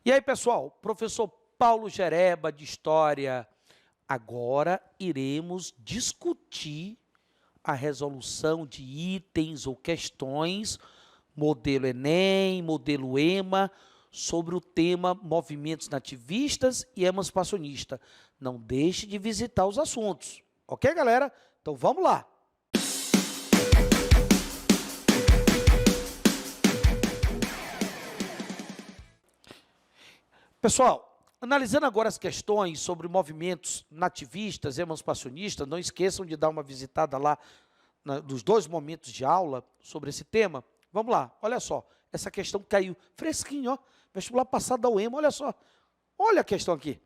E aí, pessoal, professor Paulo Gereba, de História. Agora iremos discutir a resolução de itens ou questões, modelo Enem, modelo EMA, sobre o tema movimentos nativistas e emancipacionista. Não deixe de visitar os assuntos. Ok, galera? Então vamos lá. Pessoal, analisando agora as questões sobre movimentos nativistas e emancipacionistas, não esqueçam de dar uma visitada lá nos dois momentos de aula sobre esse tema. Vamos lá, olha só, essa questão caiu fresquinho, ó, vestibular passado da UEMA, olha só, olha a questão aqui,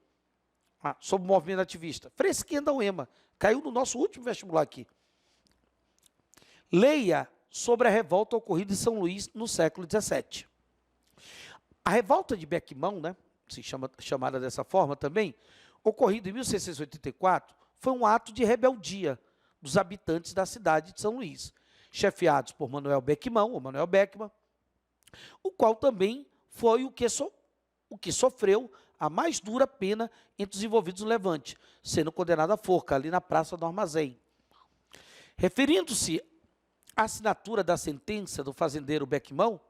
sobre o movimento nativista, fresquinha da UEMA, caiu no nosso último vestibular aqui. Leia sobre a revolta ocorrida em São Luís no século XVII. A revolta de Bequimão, né, chamada dessa forma também, ocorrido em 1684, foi um ato de rebeldia dos habitantes da cidade de São Luís, chefiados por Manuel Bequimão, ou Manuel Beckman, o qual também foi o que sofreu a mais dura pena entre os envolvidos no levante, sendo condenado à forca ali na Praça do Armazém. Referindo-se à assinatura da sentença do fazendeiro Bequimão,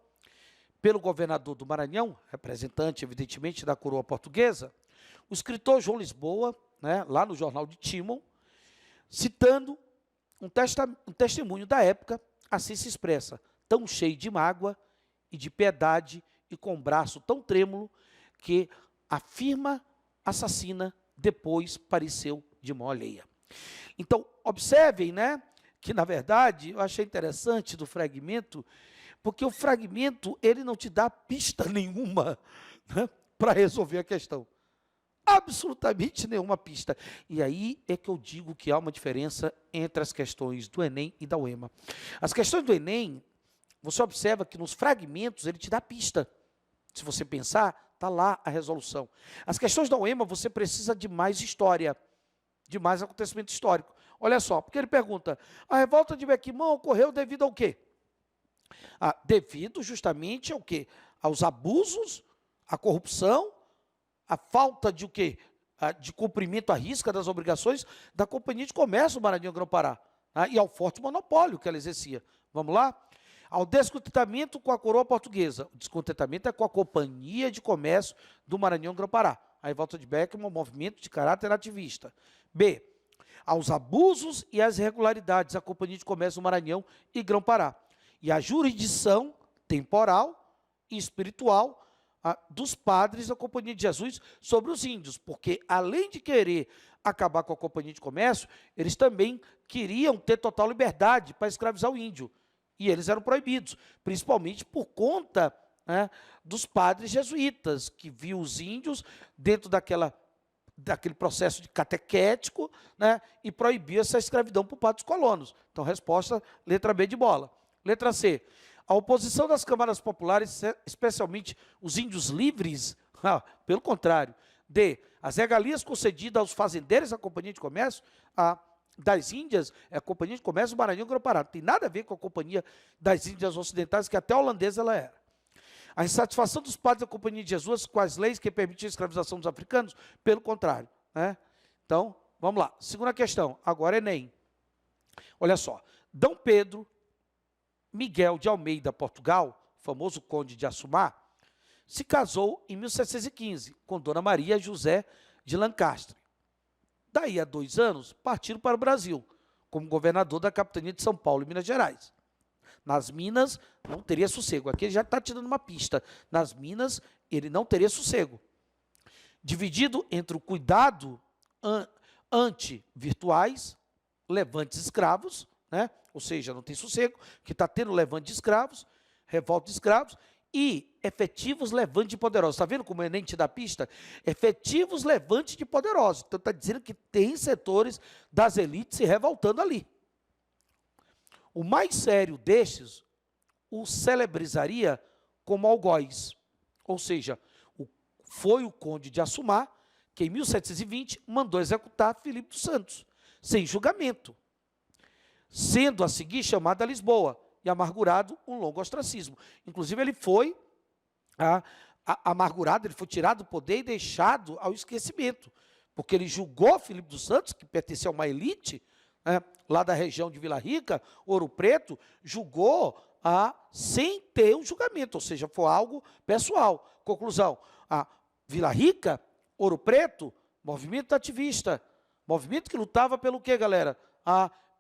pelo governador do Maranhão, representante, evidentemente, da coroa portuguesa, o escritor João Lisboa, né, lá no jornal de Timon, citando um testemunho da época, assim se expressa: tão cheio de mágoa e de piedade e com o braço tão trêmulo que a firma assassina depois pareceu de mão alheia. Então, observem, né, que na verdade eu achei interessante do fragmento, porque o fragmento ele não te dá pista nenhuma, né, para resolver a questão. Absolutamente nenhuma pista. E aí é que eu digo que há uma diferença entre as questões do Enem e da UEMA. As questões do Enem, você observa que nos fragmentos ele te dá pista. Se você pensar, está lá a resolução. As questões da UEMA, você precisa de mais história, de mais acontecimento histórico. Olha só, porque ele pergunta, a revolta de Bequimão ocorreu devido ao quê? Devido justamente ao quê? Aos abusos, à corrupção, a falta de o quê? De cumprimento à risca das obrigações da Companhia de Comércio do Maranhão Grão-Pará, e ao forte monopólio que ela exercia. Vamos lá? Ao descontentamento com a coroa portuguesa. O descontentamento é com a Companhia de Comércio do Maranhão Grão-Pará. A revolta de Beckman é um movimento de caráter ativista. B. Aos abusos e às irregularidades da Companhia de Comércio do Maranhão e Grão-Pará. E a jurisdição temporal e espiritual dos padres da Companhia de Jesus sobre os índios, porque além de querer acabar com a Companhia de Comércio, eles também queriam ter total liberdade para escravizar o índio, e eles eram proibidos, principalmente por conta, né, dos padres jesuítas, que viam os índios dentro daquele processo de catequético, né, e proibia essa escravidão por parte dos colonos. Então, resposta, letra B de bola. Letra C. A oposição das câmaras populares, especialmente os índios livres, pelo contrário. D. As regalias concedidas aos fazendeiros da Companhia de Comércio das Índias, é a Companhia de Comércio do Maranhão Grão-Pará. Não tem nada a ver com a Companhia das Índias Ocidentais, que até holandesa ela era. A insatisfação dos padres da Companhia de Jesus com as leis que permitiam a escravização dos africanos, pelo contrário, né? Então, vamos lá. Segunda questão, agora Enem. Olha só, D. Pedro Miguel de Almeida, Portugal, famoso conde de Assumar, se casou em 1715 com Dona Maria José de Lancastre. Daí a 2 anos, partiram para o Brasil, como governador da capitania de São Paulo e Minas Gerais. Nas Minas, não teria sossego. Aqui ele já está te dando uma pista. Nas Minas, ele não teria sossego. Dividido entre o cuidado anti-virtuais, levantes escravos, né? Ou seja, não tem sossego, que está tendo levante de escravos, revolta de escravos, e efetivos levantes de poderosos. Está vendo como o Enem te dá pista? Efetivos levantes de poderosos. Então, está dizendo que tem setores das elites se revoltando ali. O mais sério destes o celebrizaria como algoz. Ou seja, foi o conde de Assumar que, em 1720, mandou executar Filipe dos Santos, sem julgamento, sendo a seguir chamado a Lisboa e amargurado um longo ostracismo. Inclusive, ele foi amargurado, ele foi tirado do poder e deixado ao esquecimento, porque ele julgou Filipe dos Santos, que pertencia a uma elite, né, lá da região de Vila Rica, Ouro Preto, julgou sem ter um julgamento, ou seja, foi algo pessoal. Conclusão, a Vila Rica, Ouro Preto, movimento ativista, movimento que lutava pelo quê, galera?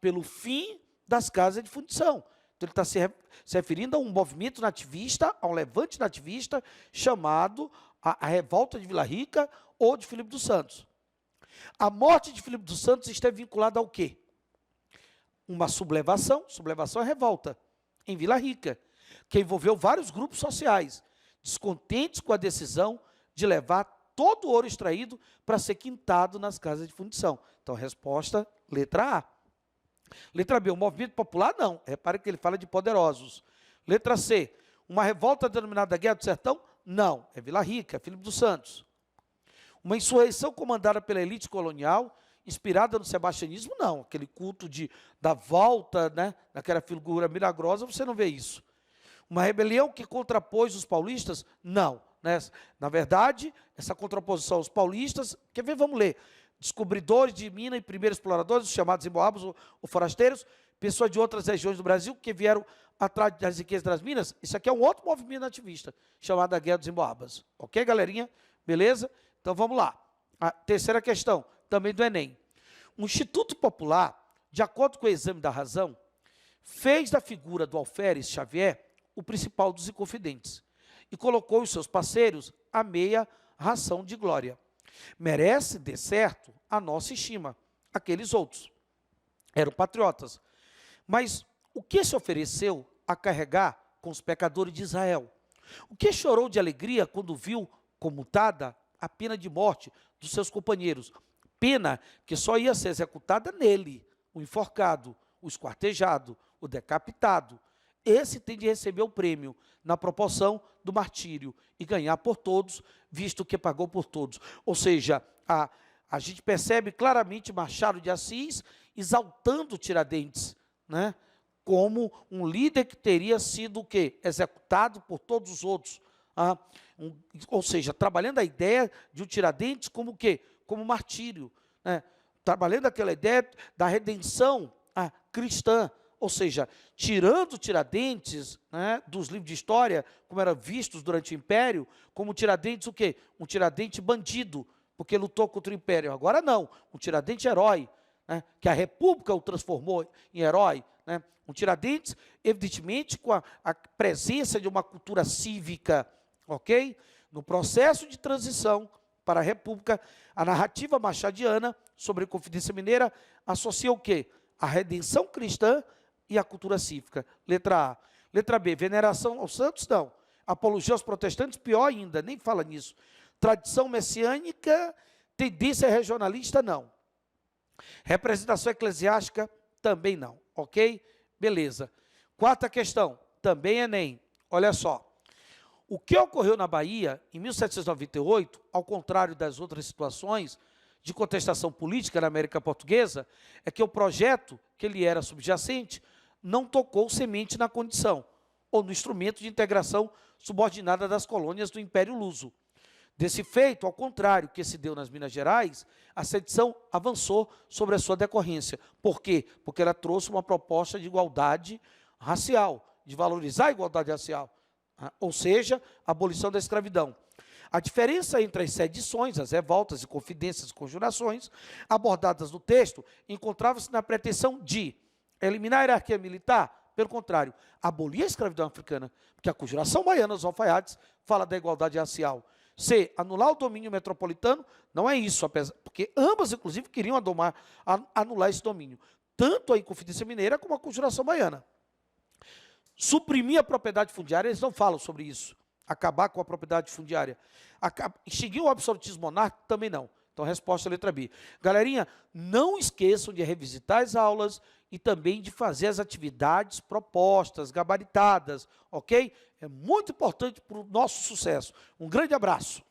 Pelo fim das casas de fundição. Então, ele está se referindo a um movimento nativista, a um levante nativista, chamado a Revolta de Vila Rica ou de Filipe dos Santos. A morte de Filipe dos Santos esteve vinculada ao quê? Uma sublevação é revolta, em Vila Rica, que envolveu vários grupos sociais, descontentes com a decisão de levar todo o ouro extraído para ser quintado nas casas de fundição. Então, resposta, letra A. Letra B, o movimento popular, não. Repare que ele fala de poderosos. Letra C, uma revolta denominada Guerra do Sertão, não. É Vila Rica, é Filipe dos Santos. Uma insurreição comandada pela elite colonial, inspirada no sebastianismo, não. Aquele culto da volta, né, daquela figura milagrosa, você não vê isso. Uma rebelião que contrapôs os paulistas, não. Né? Na verdade, essa contraposição aos paulistas, quer ver, vamos ler. Descobridores de Minas e primeiros exploradores, os chamados emboabas ou forasteiros, pessoas de outras regiões do Brasil que vieram atrás das riquezas das minas. Isso aqui é um outro movimento ativista, chamado a Guerra dos Emboabas. Ok, galerinha? Beleza? Então, vamos lá. A terceira questão, também do Enem. O Instituto Popular, de acordo com o exame da razão, fez da figura do Alferes Xavier o principal dos inconfidentes e colocou os seus parceiros à meia ração de glória. Merece, de certo, a nossa estima. Aqueles outros eram patriotas. Mas o que se ofereceu a carregar com os pecadores de Israel? O que chorou de alegria quando viu comutada a pena de morte dos seus companheiros? Pena que só ia ser executada nele, o enforcado, o esquartejado, o decapitado. Esse tem de receber o prêmio na proporção do martírio e ganhar por todos, visto que pagou por todos. Ou seja, a gente percebe claramente Machado de Assis exaltando Tiradentes, né, como um líder que teria sido o quê? Executado por todos os outros. Ou seja, trabalhando a ideia de um Tiradentes como o quê? Como martírio, né, trabalhando aquela ideia da redenção cristã. Ou seja, tirando Tiradentes, né, dos livros de história, como eram vistos durante o Império, como Tiradentes o quê? Um Tiradentes bandido, porque lutou contra o Império. Agora não, um Tiradentes herói, né, que a República o transformou em herói. Né, um Tiradentes, evidentemente, com a presença de uma cultura cívica, ok? No processo de transição para a República, a narrativa machadiana sobre a Inconfidência Mineira associa o quê? A redenção cristã e a cultura cívica. Letra A. Letra B, veneração aos santos, não. Apologia aos protestantes, pior ainda, nem fala nisso. Tradição messiânica, tendência regionalista, não. Representação eclesiástica, também não. Ok? Beleza. Quarta questão, também Enem. Olha só. O que ocorreu na Bahia, em 1798, ao contrário das outras situações de contestação política na América Portuguesa, é que o projeto, que ele era subjacente, não tocou semente na condição, ou no instrumento de integração subordinada das colônias do Império Luso. Desse feito, ao contrário que se deu nas Minas Gerais, a sedição avançou sobre a sua decorrência. Por quê? Porque ela trouxe uma proposta de igualdade racial, de valorizar a igualdade racial, ou seja, a abolição da escravidão. A diferença entre as sedições, as revoltas, inconfidências e conjurações abordadas no texto encontrava-se na pretensão de eliminar a hierarquia militar, pelo contrário, abolir a escravidão africana, porque a conjuração baiana dos alfaiates fala da igualdade racial. C, anular o domínio metropolitano, não é isso, porque ambas, inclusive, queriam anular esse domínio, tanto a Inconfidência Mineira como a conjuração baiana. Suprimir a propriedade fundiária, eles não falam sobre isso. Acabar com a propriedade fundiária. Extinguir o absolutismo monárquico, também não. Então, a resposta é a letra B. Galerinha, não esqueçam de revisitar as aulas e também de fazer as atividades propostas, gabaritadas, ok? É muito importante para o nosso sucesso. Um grande abraço.